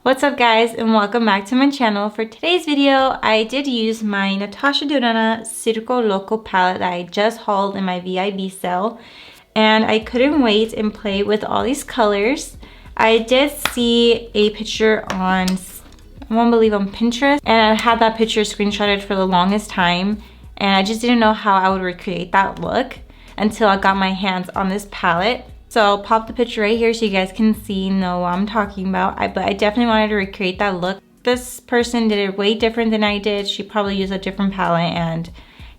What's up guys, and welcome back to my channel. For today's video, I did use my Natasha Denona Circo Loco palette that I just hauled in my VIB sale. And I couldn't wait and play with all these colors. I did see a picture on, I won't believe, on Pinterest. And I had that picture screenshotted for the longest time. And I just didn't know how I would recreate that look until I got my hands on this palette. So I'll pop the picture right here so you guys can know what I'm talking about. But I definitely wanted to recreate that look. This person did it way different than I did. She probably used a different palette and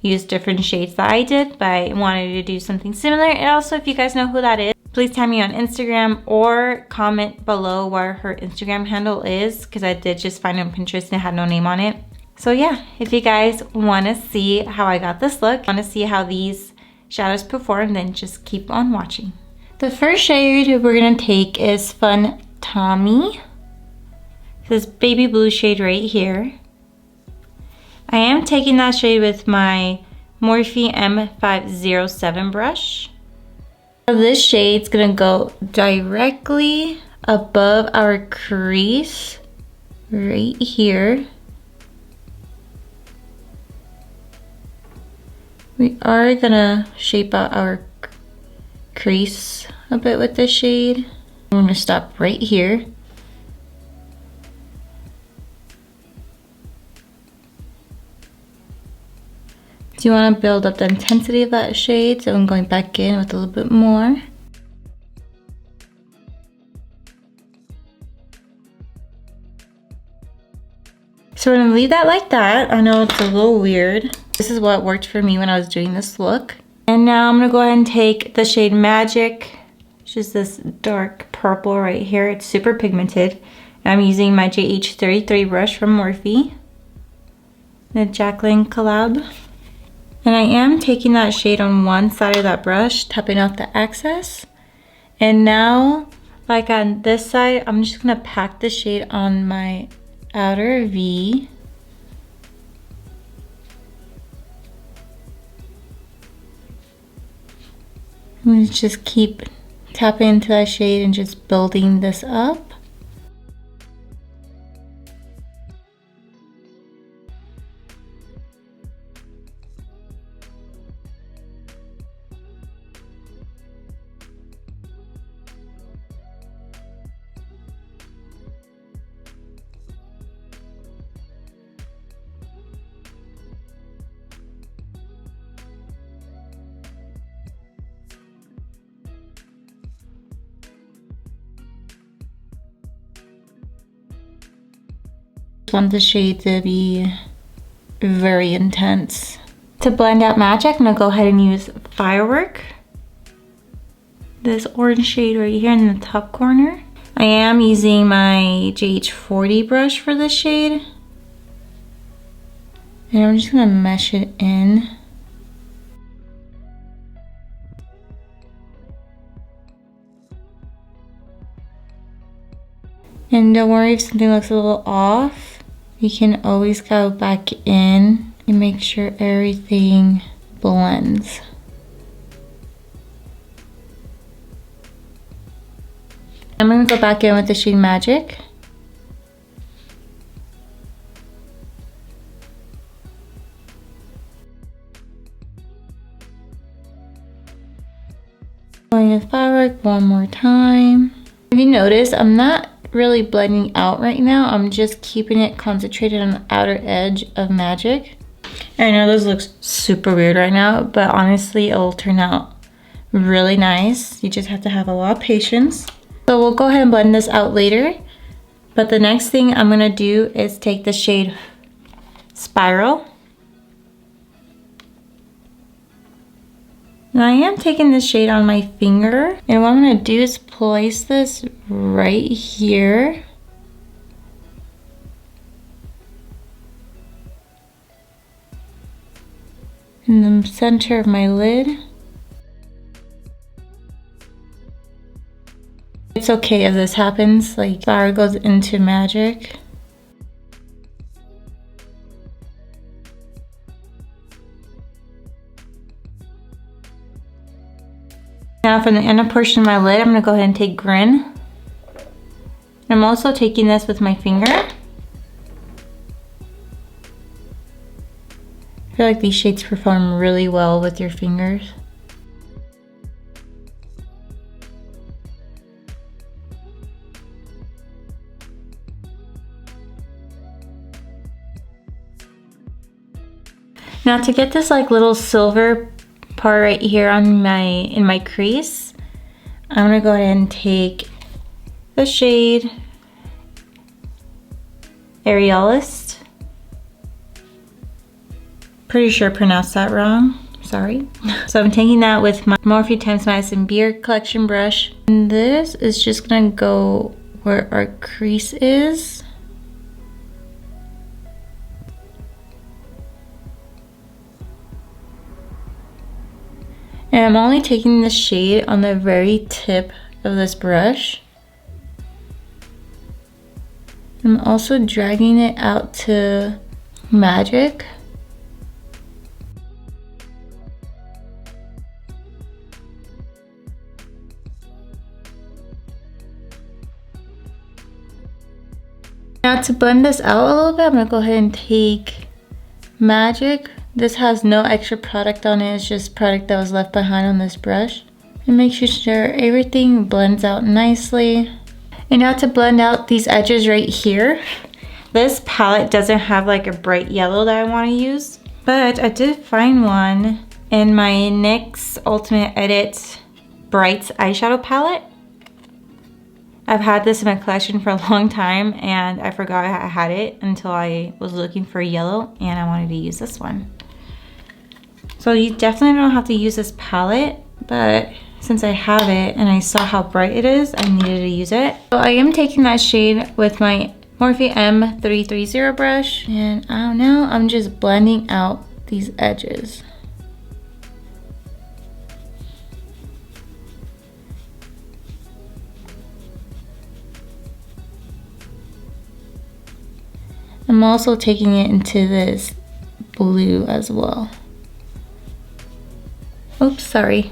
used different shades that I did, but I wanted to do something similar. And also, if you guys know who that is, please tag me on Instagram or comment below what her Instagram handle is, because I did just find it on Pinterest and it had no name on it. So yeah, if you guys want to see how I got this look, want to see how these shadows perform, then just keep on watching. The first shade we're going to take is Fun Tommy. This baby blue shade right here. I am taking that shade with my Morphe M507 brush. This shade's going to go directly above our crease right here. We are going to shape out our crease a bit with this shade. I'm going to stop right here. So you want to build up the intensity of that shade, so I'm going back in with a little bit more. So we're going to leave that like that. I know it's a little weird. This is what worked for me when I was doing this look. And now I'm going to go ahead and take the shade Magic, which is this dark purple right here. It's super pigmented. And I'm using my JH33 brush from Morphe, the Jaclyn collab. And I am taking that shade on one side of that brush, tapping out the excess. And now, like on this side, I'm just going to pack the shade on my outer V. I'm going to just keep tapping into that shade and just building this up. Want the shade to be very intense. To blend out Magic, I'm gonna go ahead and use Firework. This orange shade right here in the top corner. I am using my JH40 brush for this shade. And I'm just gonna mesh it in. And don't worry if something looks a little off. You can always go back in and make sure everything blends. I'm going to go back in with the shade Magic. Going with Firework one more time. If you notice, I'm not really blending out right now. I'm just keeping it concentrated on the outer edge of Magic. I know this looks super weird right now, but honestly it'll turn out really nice. You just have to have a lot of patience. So we'll go ahead and blend this out later. But the next thing I'm gonna do is take the shade Spiral. Now I am taking this shade on my finger, and what I'm going to do is place this right here. In the center of my lid. It's okay if this happens, like flower goes into Magic. Now from the inner portion of my lid, I'm going to go ahead and take Grin. And I'm also taking this with my finger. I feel like these shades perform really well with your fingers. Now to get this like little silver part right here on in my crease, I'm gonna go ahead and take the shade Aerialist. Pretty sure I pronounced that wrong, sorry. So I'm taking that with my Morphe x Madison Beer Collection brush. And this is just gonna go where our crease is. And I'm only taking the shade on the very tip of this brush. I'm also dragging it out to Magic. Now to blend this out a little bit, I'm gonna go ahead and take Magic. This has no extra product on it, it's just product that was left behind on this brush. And make sure everything blends out nicely. And now to blend out these edges right here. This palette doesn't have like a bright yellow that I want to use, but I did find one in my NYX Ultimate Edit Brights eyeshadow palette. I've had this in my collection for a long time and I forgot I had it until I was looking for yellow and I wanted to use this one. So you definitely don't have to use this palette, but since I have it and I saw how bright it is, I needed to use it. So I am taking that shade with my Morphe M330 brush, and I don't know, I'm just blending out these edges. I'm also taking it into this blue as well. Oops, sorry.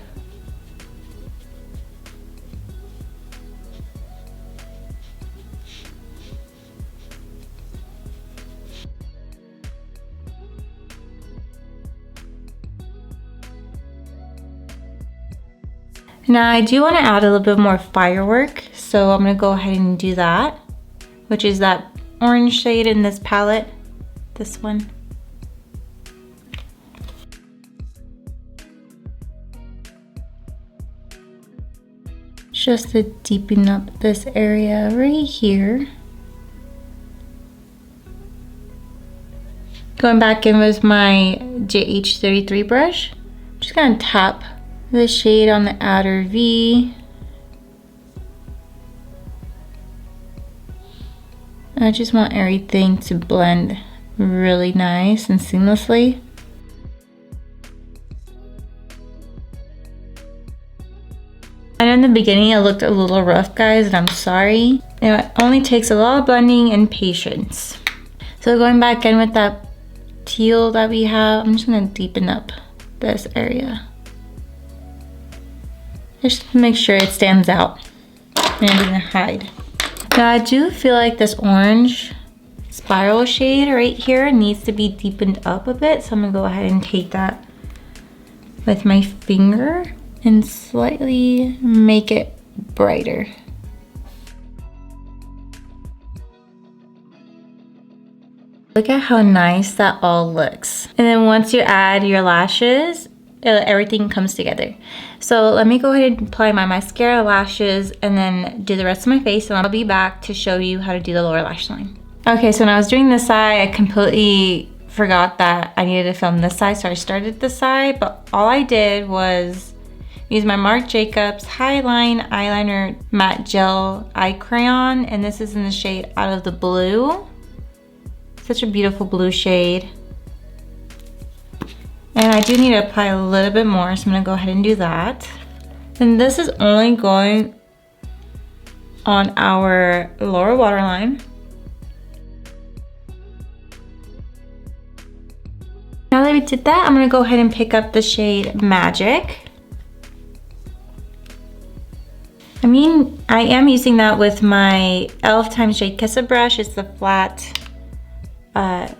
Now I do want to add a little bit more firework, so I'm going to go ahead and do that, which is that orange shade in this palette, this one. Just to deepen up this area right here. Going back in with my JH33 brush, I'm just gonna tap the shade on the outer V. I just want everything to blend really nice and seamlessly. I know in the beginning it looked a little rough, guys, and I'm sorry. It only takes a lot of blending and patience. So going back in with that teal that we have, I'm just gonna deepen up this area. Just to make sure it stands out and it doesn't hide. Now I do feel like this orange spiral shade right here needs to be deepened up a bit, so I'm gonna go ahead and take that with my finger and slightly make it brighter. Look at how nice that all looks. And then once you add your lashes, everything comes together. So let me go ahead and apply my mascara, lashes, and then do the rest of my face, and I'll be back to show you how to do the lower lash line. Okay, so when I was doing this side, I completely forgot that I needed to film this side, so I started this side, but all I did was use my Marc Jacobs Highline Eyeliner Matte Gel Eye Crayon, and this is in the shade Out of the Blue. Such a beautiful blue shade. And I do need to apply a little bit more, so I'm gonna go ahead and do that. And this is only going on our lower waterline. Now that we did that, I'm gonna go ahead and pick up the shade Magic. I mean, I am using that with my e.l.f. times Shade Kissa brush. It's the flat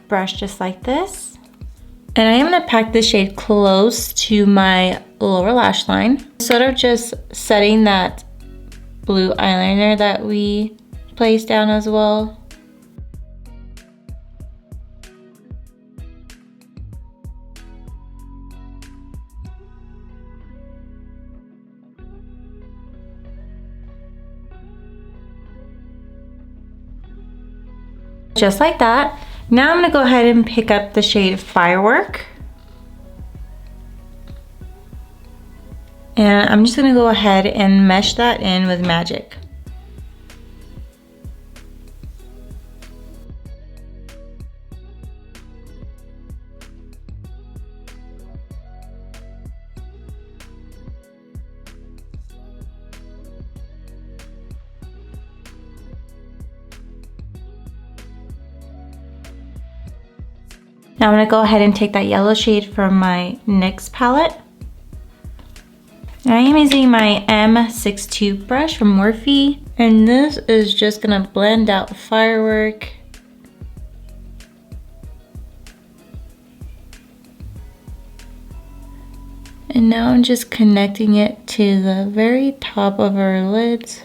brush just like this. And I am gonna pack this shade close to my lower lash line. Sort of just setting that blue eyeliner that we placed down as well. Just like that. Now I'm gonna go ahead and pick up the shade Firework. And I'm just gonna go ahead and mesh that in with Magic. Now I'm gonna go ahead and take that yellow shade from my NYX palette. I am using my M62 brush from Morphe, and this is just gonna blend out Firework. And now I'm just connecting it to the very top of our lids.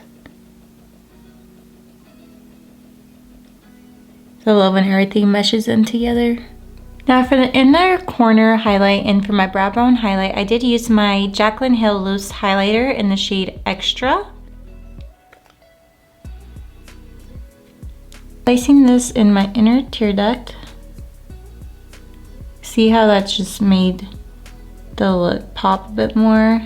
So I love when everything meshes in together. Now for the inner corner highlight and for my brow bone highlight, I did use my Jaclyn Loose highlighter in the shade Extra. Placing this in my inner tear duct. See how that's just made the look pop a bit more.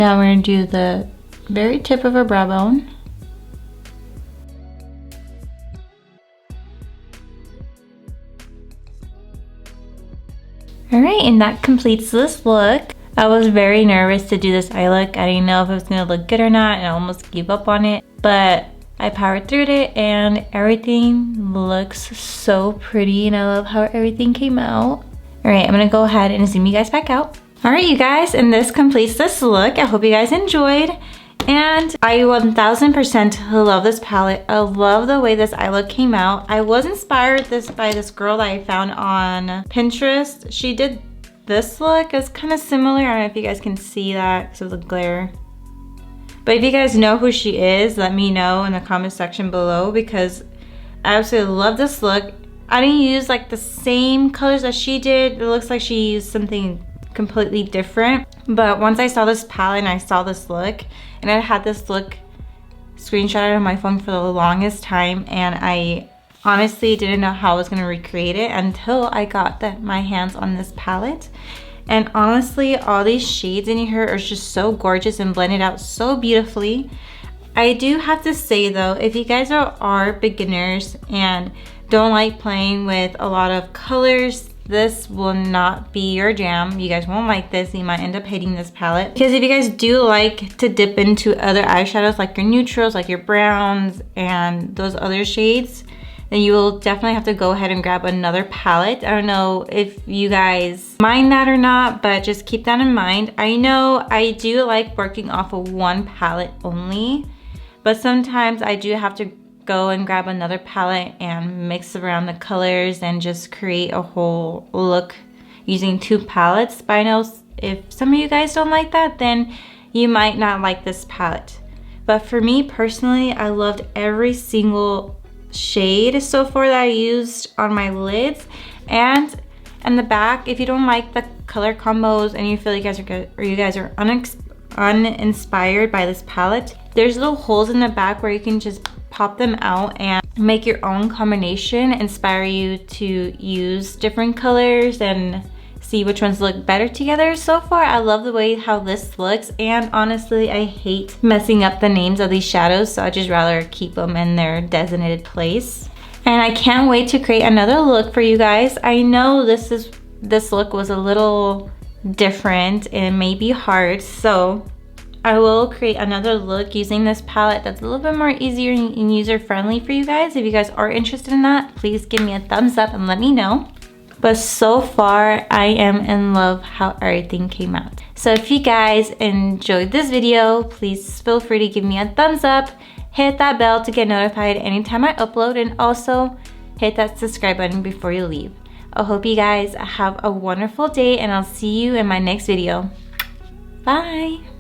Now we're gonna do the very tip of our brow bone. Alright, and that completes this look. I was very nervous to do this eye look. I didn't know if it was going to look good or not, and I almost gave up on it. But I powered through it, and everything looks so pretty, and I love how everything came out. Alright, I'm going to go ahead and zoom you guys back out. Alright, you guys, and this completes this look. I hope you guys enjoyed. And I 1000% love this palette. I love the way this eye look came out. I was inspired by this girl that I found on Pinterest. She did this look. It's kind of similar. I don't know if you guys can see that because of the glare. But if you guys know who she is, let me know in the comment section below because I absolutely love this look. I didn't use like the same colors that she did. It looks like she used something completely different. But once I saw this palette and I saw this look, and I had this look screenshotted on my phone for the longest time, and I honestly didn't know how I was going to recreate it until I got my hands on this palette. And honestly, all these shades in here are just so gorgeous and blended out so beautifully. I do have to say though, if you guys are beginners and don't like playing with a lot of colors, this will not be your jam. You guys won't like this. You might end up hating this palette. Because if you guys do like to dip into other eyeshadows like your neutrals, like your browns, and those other shades, then you will definitely have to go ahead and grab another palette. I don't know if you guys mind that or not, but just keep that in mind. I know I do like working off of one palette only, but sometimes I do have to go and grab another palette and mix around the colors and just create a whole look using two palettes. But I know if some of you guys don't like that, then you might not like this palette. But for me personally, I loved every single shade so far that I used on my lids. And in the back, if you don't like the color combos and you feel you guys are good, or you guys are uninspired by this palette, there's little holes in the back where you can just pop them out and make your own combination, inspire you to use different colors and see which ones look better together. So far, I love the way how this looks, and honestly, I hate messing up the names of these shadows, so I just rather keep them in their designated place. And I can't wait to create another look for you guys. I know this look was a little different and maybe hard, so I will create another look using this palette that's a little bit more easier and user friendly for you guys. If you guys are interested in that, please give me a thumbs up and let me know. But so far, I am in love how everything came out. So if you guys enjoyed this video, please feel free to give me a thumbs up, hit that bell to get notified anytime I upload, and also hit that subscribe button before you leave. I hope you guys have a wonderful day, and I'll see you in my next video. Bye!